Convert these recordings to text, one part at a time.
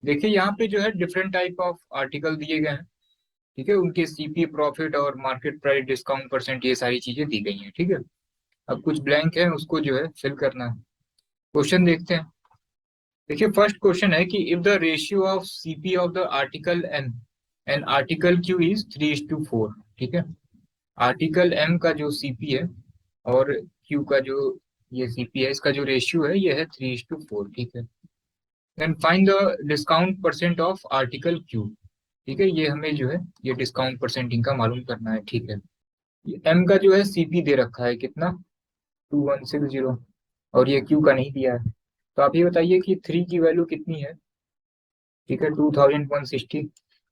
देखिए यहाँ पे जो है डिफरेंट टाइप ऑफ आर्टिकल दिए गए हैं। ठीक है, उनके सीपी, प्रॉफिट और मार्केट प्राइस, डिस्काउंट परसेंट, ये सारी चीजें दी गई हैं। ठीक है, अब कुछ ब्लैंक है, उसको जो है फिल करना है। क्वेश्चन देखते हैं। देखिए फर्स्ट क्वेश्चन है कि if the ratio of CP of the article M and article Q is 3:4। ठीक है, आर्टिकल एम का जो सीपी है और क्यू का जो ये सीपी है, इसका जो रेशियो है ये है 3:4। ठीक है, then find the discount percent of article Q. ठीक है, ये हमें जो है ये डिस्काउंट परसेंटिंग का मालूम करना है। ठीक है, एम का जो है सीपी दे रखा है कितना, 2160, और ये क्यू का नहीं दिया है। तो आप ये बताइए कि थ्री की वैल्यू कितनी है। ठीक है, 2160।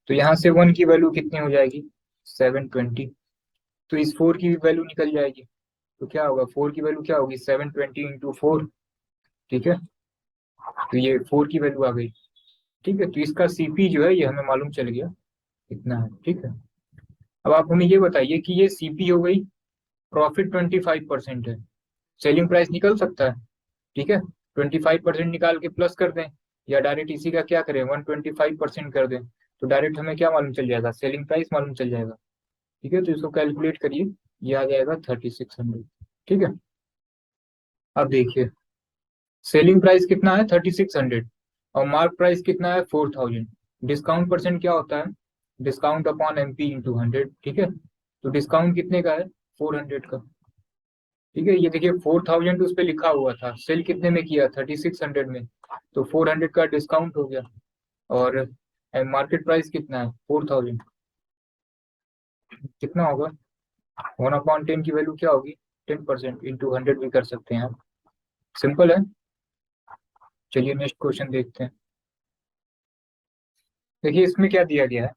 तो यहाँ से वन की वैल्यू कितनी हो जाएगी, 720। तो इस फोर की भी वैल्यू निकल जाएगी। तो क्या होगा, फोर की वैल्यू क्या होगी, 720 × 4। ठीक है, तो ये फोर की वैल्यू आ गई। ठीक है, तो इसका सीपी जो है ये हमें मालूम चल गया कितना है। ठीक है, अब आप हमें ये बताइए कि ये सीपी हो गई, प्रॉफिट 25% है, सेलिंग प्राइस निकल सकता है। ठीक है, 25% निकाल के प्लस कर दें, या डायरेक्ट इसी का क्या करें, 125% कर दें। तो डायरेक्ट हमें क्या मालूम चल जाएगा, सेलिंग प्राइस मालूम चल जाएगा। ठीक है, तो इसको कैलकुलेट करिए, ये आ जाएगा 3600। ठीक है, अब देखिए सेलिंग प्राइस कितना है, 3600, और मार्क प्राइस कितना है, 4000। डिस्काउंट परसेंट क्या होता है, डिस्काउंट अपॉन एमपी इंटू 100। ठीक है, तो डिस्काउंट कितने का है, 400 का। ठीक है, ये देखिए 4000 उस पर लिखा हुआ था, सेल कितने में किया, 3600 में। तो 400 का डिस्काउंट हो गया, और मार्केट प्राइस कितना है, 4000। कितना होगा, 1/10 की वैल्यू क्या होगी, 10% इंटू 100 भी कर सकते हैं आप। सिंपल है। चलिए नेक्स्ट क्वेश्चन देखते हैं। देखिए इसमें क्या दिया गया है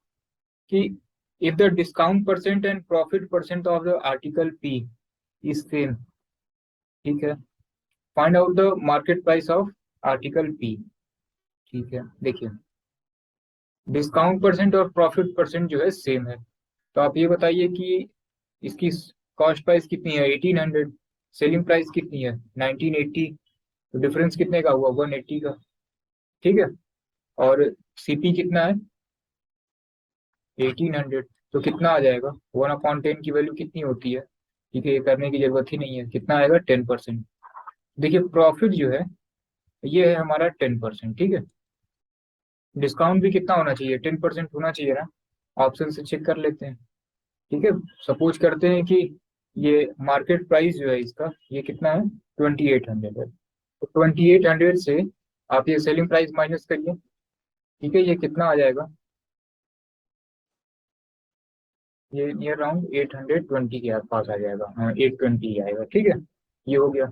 कि if the discount percent and profit percent of the article P is same. ठीक है, find out the market price of article P. ठीक है, देखिए डिस्काउंट परसेंट और प्रॉफिट परसेंट जो है सेम है। तो आप ये बताइए कि इसकी कॉस्ट प्राइस कितनी है, 1800। सेलिंग प्राइस कितनी है, 1980। तो डिफरेंस कितने का हुआ, 180 का। ठीक है, और सीपी कितना है, 1800। तो कितना आ जाएगा, 1/10 की वैल्यू कितनी होती है। ठीक है, ये करने की जरूरत ही नहीं है, कितना आएगा, 10%। देखिए प्रॉफिट जो है ये है हमारा 10%। ठीक है, डिस्काउंट भी कितना होना चाहिए, 10% होना चाहिए ना। ऑप्शन से चेक कर लेते हैं। ठीक है, सपोज करते हैं कि ये मार्केट प्राइस जो है इसका ये कितना है, 2800 है। तो 2800 से आप ये सेलिंग प्राइस माइनस करिए। ठीक है, ये कितना आ जाएगा, ये नियर अराउंड 820 के आसपास आ जाएगा। हाँ, 820 आएगा। ठीक है, ये हो गया।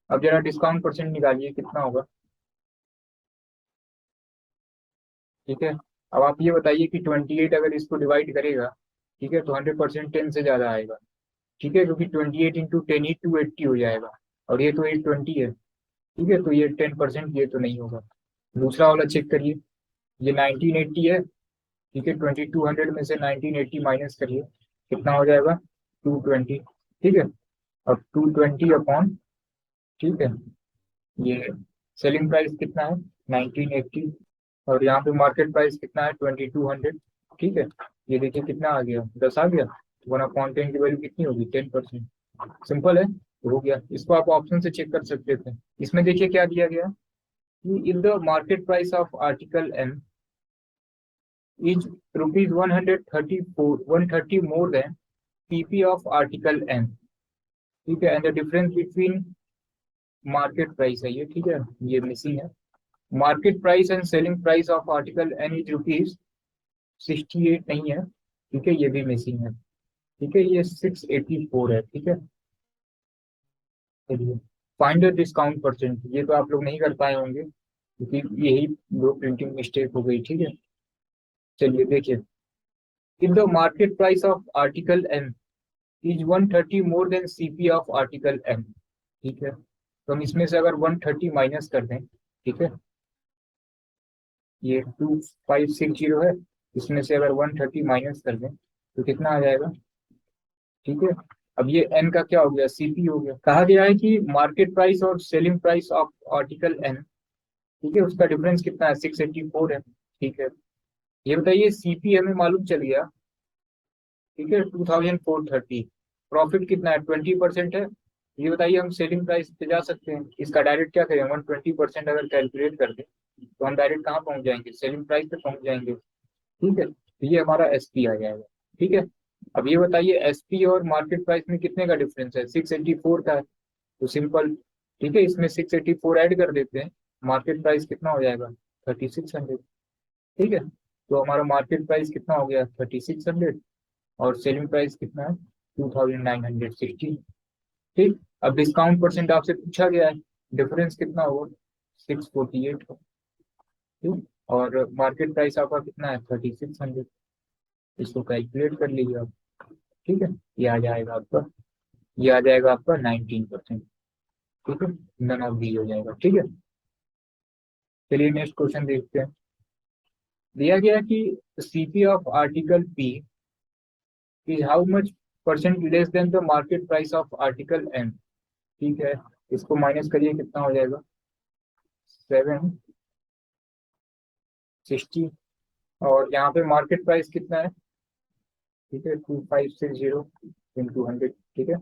अब जरा डिस्काउंट परसेंट निकालिए, कितना होगा। ठीक है, अब आप ये बताइए कि 28 अगर इसको डिवाइड करेगा, ठीक है, तो 100% 10 से ज्यादा आएगा। ठीक है, क्योंकि 28 × 10 ही 280 हो जाएगा, और ये तो 820 है। ठीक है, तो ये 10% ये तो नहीं होगा। दूसरा वाला चेक करिए, ये 1980 है। ठीक है, 2200 में से 1980 माइनस करिए, कितना हो जाएगा, 220। ठीक है, अब 220 अपॉन, ठीक है, ये सेलिंग प्राइस कितना है, 1980, और यहाँ पे मार्केट प्राइस कितना है, 2200। ठीक है, ये देखिए कितना आ गया, 10 आ गया। 1/10 की वैल्यू कितनी होगी, 10%। सिंपल है, तो हो गया। इसको आप ऑप्शन से चेक कर सकते थे। इसमें देखिए क्या दिया गया कि in the market price of article M is rupees 130 more than PP of article M. ठीक है, and the difference between market price है ये। ठीक है, ये मिसिंग है। Market price and selling price of article N is rupees 68 नहीं है। ठीक है, ये भी मिसिंग है। ठीक है, ये 684 है। ठीक है, चलिए फाइंड द डिस्काउंट परसेंट, ये तो आप लोग नहीं कर पाए होंगे क्योंकि यही दो प्रिंटिंग मिस्टेक हो गई। ठीक है, चलिए देखिए, if the market price of article M is 130 more than CP of article M. ठीक है, तो हम इसमें से अगर 130 माइनस कर दें, ठीक है, ये 2560 है, इसमें से अगर 130 माइनस कर दें तो कितना आ जाएगा। ठीक है, अब ये एन का क्या हो गया, सीपी हो गया। कहा गया है कि मार्केट प्राइस और selling price of article N, ठीक है, उसका डिफरेंस कितना है, 684 है। ठीक है, ये बताइए सीपी हमें मालूम चल गया, ठीक है, 2430। प्रॉफिट कितना है, 20% है। ये बताइए हम सेलिंग प्राइस पे जा सकते हैं, इसका डायरेक्ट क्या करें, 120% अगर कैलकुलेट कर दें तो हम डायरेक्ट कहाँ पहुंच जाएंगे, सेलिंग प्राइस पे पहुंच जाएंगे। ठीक है, तो ये हमारा एसपी आ जाएगा। ठीक है, अब ये बताइए एसपी और मार्केट प्राइस में कितने का डिफरेंस है, 684 का है। तो सिंपल, ठीक है, इसमें 684 ऐड कर देते हैं, मार्केट प्राइस कितना हो जाएगा, 3600। ठीक है, तो हमारा मार्केट प्राइस कितना हो गया, 3600, और सेलिंग प्राइस कितना है, 2960। ठीक, अब डिस्काउंट परसेंट आपसे पूछा गया है, डिफरेंस कितना होगा, 648 का। ठीक, और मार्केट प्राइस आपका कितना है, 3600। इसको कैलकुलेट कर लीजिए आप। ठीक है, ये आ जाएगा आपका, ये आ जाएगा आपका 19%। ठीक है, नन ऑफ दी हो जाएगा। ठीक है, चलिए नेक्स्ट क्वेश्चन देखते हैं। दिया गया कि CP of article P is how much percent less than the market price of article M. ठीक है, इसको माइनस करिए, कितना हो जाएगा, 760। और यहाँ पे मार्केट प्राइस कितना है, ठीक है, 2560 इंटू 100। ठीक है,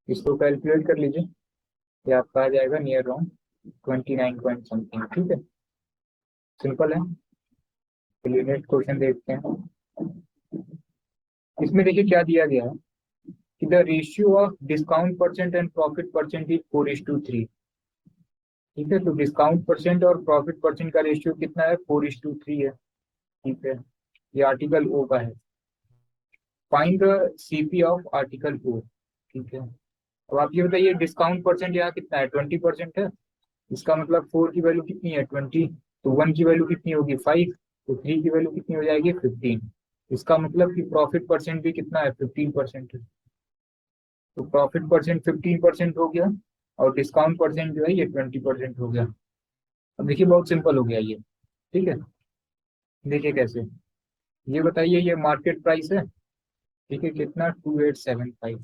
इसको कैलकुलेट कर लीजिए, ये आपका आ जाएगा नियर अराउंड 29 पॉइंट समथिंग। ठीक है, सिंपल है। चलिए नेक्स्ट क्वेश्चन देखते हैं। इसमें देखिए क्या दिया गया है कि the ratio of discount percent and profit percent is 4:3। ठीक है, तो डिस्काउंट परसेंट और प्रॉफिट परसेंट का रेशियो कितना है, 4:3 है। ठीक है, ये आर्टिकल ओ का है। Find the CP of article O. ठीक है, अब आप ये बताइए डिस्काउंट परसेंट यहाँ कितना है, 20% है। इसका मतलब 4 की वैल्यू कितनी है, 20। तो 1 की वैल्यू कितनी होगी, 5। तो 3 की वैल्यू कितनी हो जाएगी, 15। इसका मतलब कि प्रॉफिट परसेंट भी कितना है, 15% है। तो प्रॉफिट परसेंट 15% हो गया, और डिस्काउंट परसेंट जो है ये 20% हो गया। अब देखिए बहुत सिंपल हो गया ये। ठीक है, देखिए कैसे, ये बताइए ये मार्केट प्राइस है। ठीक है, कितना, 2875।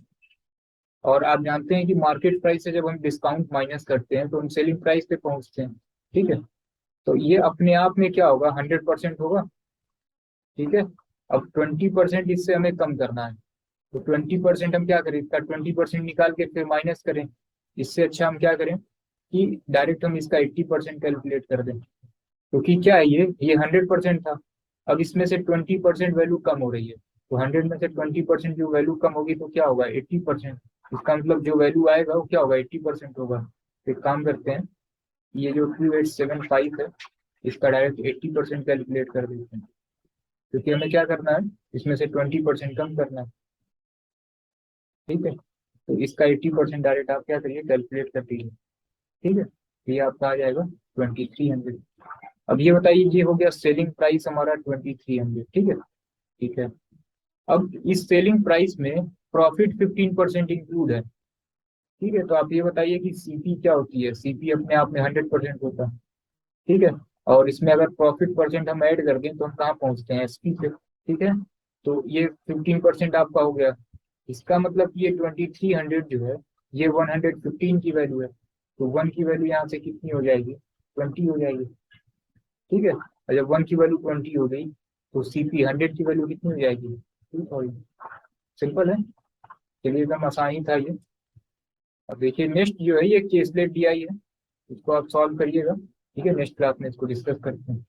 और आप जानते हैं कि मार्केट प्राइस से जब हम डिस्काउंट माइनस करते हैं तो हम सेलिंग प्राइस पे पहुंचते हैं। ठीक है, तो ये अपने आप में क्या होगा, 100% होगा। ठीक है, अब 20% इससे हमें कम करना है। तो 20% हम क्या करें, इसका 20% निकाल के फिर माइनस करें। इससे अच्छा हम क्या करें कि डायरेक्ट हम इसका 80% कैलकुलेट कर दें। क्योंकि क्या है, ये 100% था, अब इसमें से 20% वैल्यू कम हो रही है। तो 100 में से 20% जो वैल्यू कम होगी तो क्या होगा, 80%। इसका मतलब जो वैल्यू आएगा वो क्या होगा, 80% होगा। तो एक काम करते हैं, ये जो 2875 है, इसका डायरेक्ट 80% कैलकुलेट कर देते हैं। क्योंकि हमें क्या करना है, इसमें से 20% कम करना है। ठीक है, तो इसका 80% डायरेक्ट आप क्या करिए, कैलकुलेट कर दीजिए। ठीक है, तो ये आपका आ जाएगा 2300। अब ये बताइए, ये हो गया सेलिंग प्राइस हमारा 2300। ठीक है, ठीक है, अब इस सेलिंग प्राइस में प्रॉफिट 15% इंक्लूड है। ठीक है, तो आप ये बताइए कि सीपी क्या होती है, सीपी अपने आप में 100% होता है। ठीक है, और इसमें अगर प्रॉफिट परसेंट हम ऐड कर दें तो हम कहाँ पहुंचते हैं, एसपी पे। ठीक है, तो ये 15% आपका हो गया। इसका मतलब कि ये 2300 जो है, ये 115 की वैल्यू है। तो 1 की वैल्यू यहाँ से कितनी हो जाएगी, 20 हो जाएगी। ठीक है, और जब 1 की वैल्यू 20 हो गई तो सीपी 100 की वैल्यू कितनी हो जाएगी, 2000। सिंपल है, चलिए एकदम आसानी था ये। अब देखिए नेक्स्ट जो है ये केसलेट डीआई है, इसको आप सॉल्व करिएगा। ठीक है, नेक्स्ट क्लास में इसको डिस्कस करते हैं।